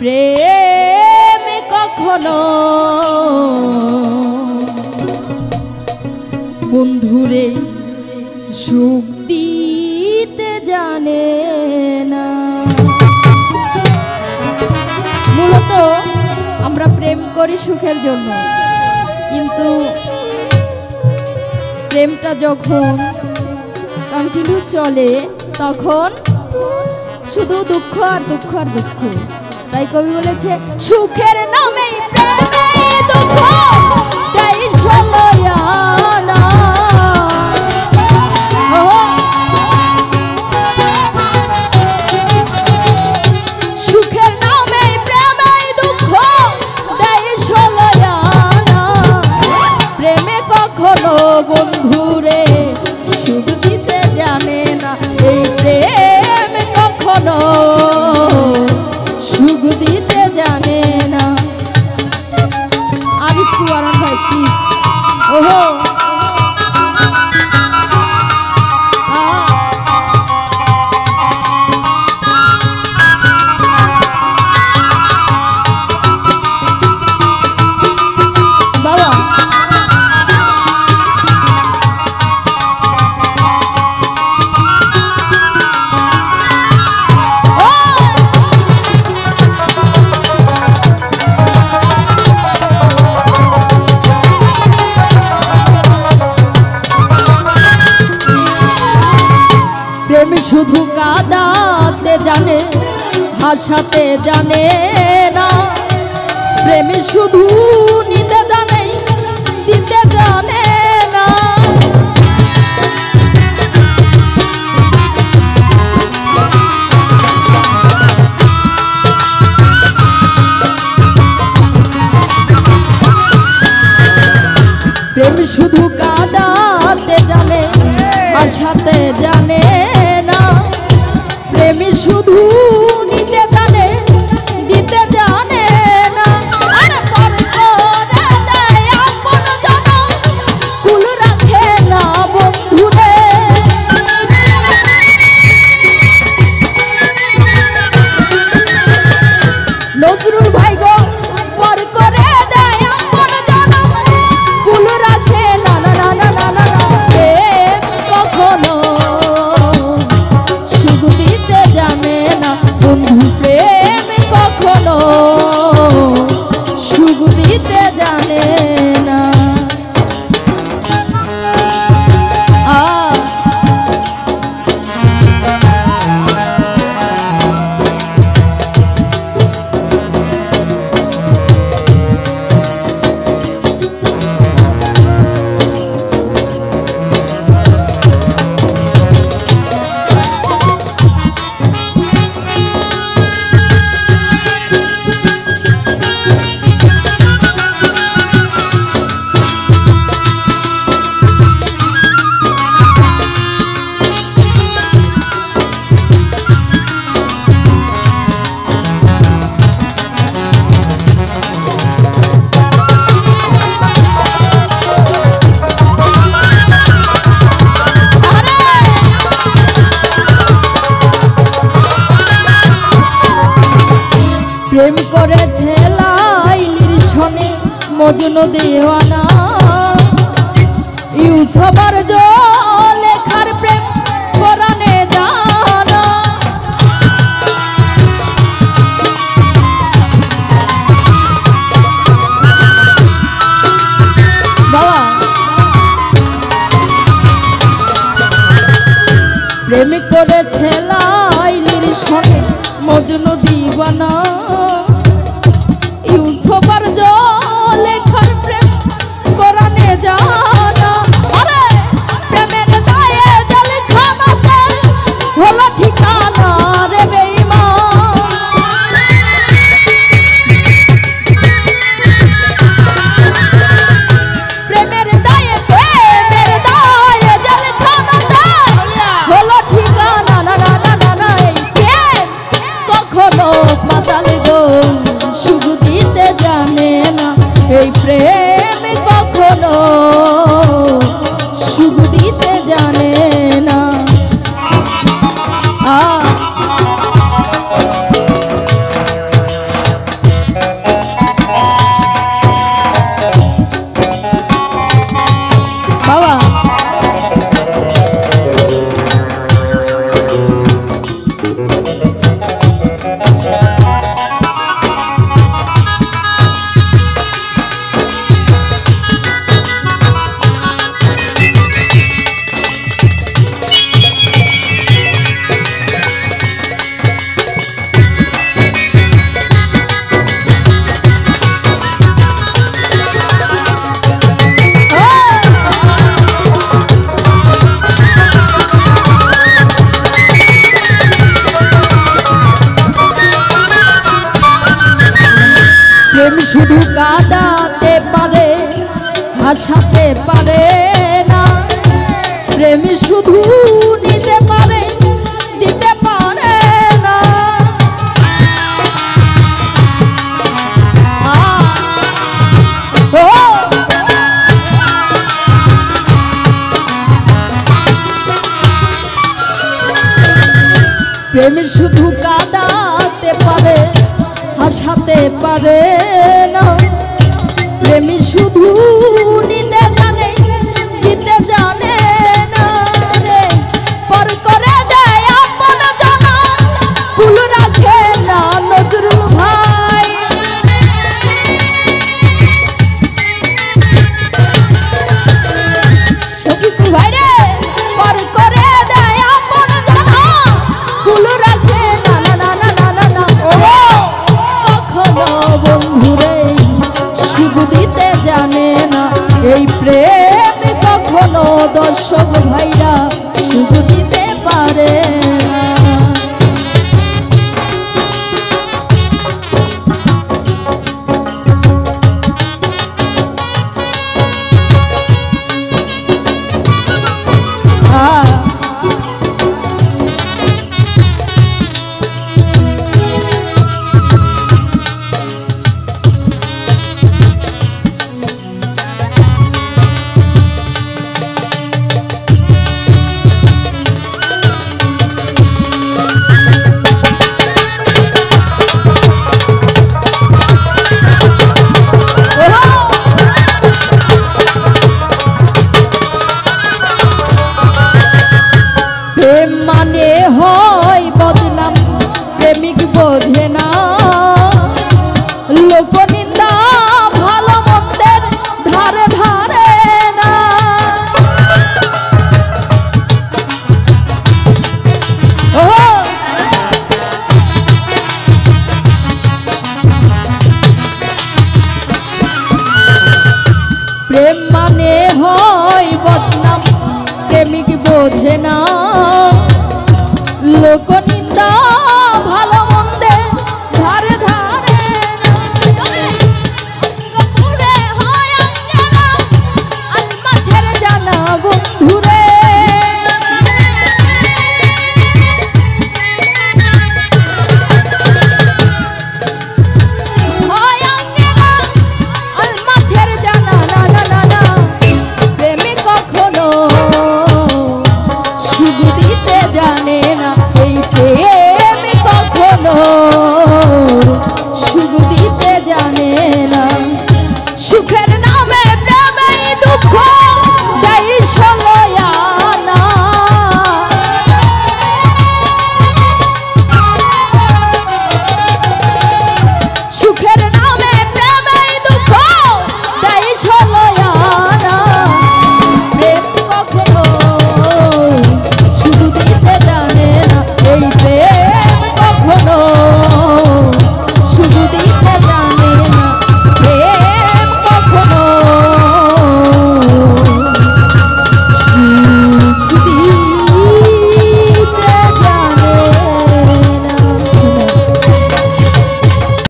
প্রেম কখনো বন্ধুরে সুখ দিতে জানে না। মূলত আমরা প্রেম করি সুখের জন্য, কিন্তু প্রেমটা যখন কন্টিনিউ চলে তখন শুধু দুঃখ আর দুঃখ আর দুঃখ। তাই কবি বলেছে সুখের নামে প্রেমে দুঃখ তাই সলয়ানা। সুখের নামে প্রেমে দুঃখ তাই সলয়ানা। প্রেমে কখনো বন্ধুরে সুখ দিতে জানে না। এই প্রেম কখনো সুখ দিতে জানে না। আর একটু আরাম ভাই প্লিজ। ওহো প্রেম শুধু কাঁদাতে জানে হাসাতে জানে না। প্রেম শুধু নিতে জানে দিতে জানে না। প্রেম শুধু কাঁদাতে জানে হাসাতে জানে না। প্রেমী শুধু নিতে জানে দিতে জানে না। আর পর করে দেয় আপন জন কুল রাখে না বন্ধুরে। নজরুল ভাই গো পর করে দেয় আপন জন কুল রাখে না। না না না না না প্রেম কখনো সুখ দিতে জানে না। বন্ধু প্রেম কখনো সুখ দিতে জানে না। প্রেম করেছে লাইলির সনে মজনু দেওয়ানা। ইউসুফার লেখার প্রেম কোরআনে জানা। বাবা প্রেম করেছে লাইলির সনে মজনু দিওয়ানা। ইউসুফার লেখার প্রেম কোরআনে জানা। আরে প্রেমের গায়ে জলখানাতে হলো ঠিকানা রে বেঈমান। প্রেমের দায়ে জলখানাতে হলো ঠিকানা। না না না না না এই প্রেম কখনো মাতাল গো প্রেম শুধু কাঁদাতে পারে হাসাতে পারে না, প্রেম শুধু নিতে জানে দিতে জানে না রে, পর করে দেয় আপন জানা ভুল রাখে না নজরুল ভাই। শফিকুল ভাই রে, পর করে দেয় আপন জানা ভুল রাখে না না না না না না না, কখনো বন্ধুরে সুখ দিতে জানে না, এই প্রেম কখনো দর্শক ভাইরা সুখ দিতে পারে না। প্রেম মানে হয় বদনাম, প্রেমিক বোঝে না লোকনিন্দা, ভালো মন্দের ধারে ধারে না। প্রেম মানে হয় বদনাম, প্রেমিক বোঝে না লোকনিন্দা।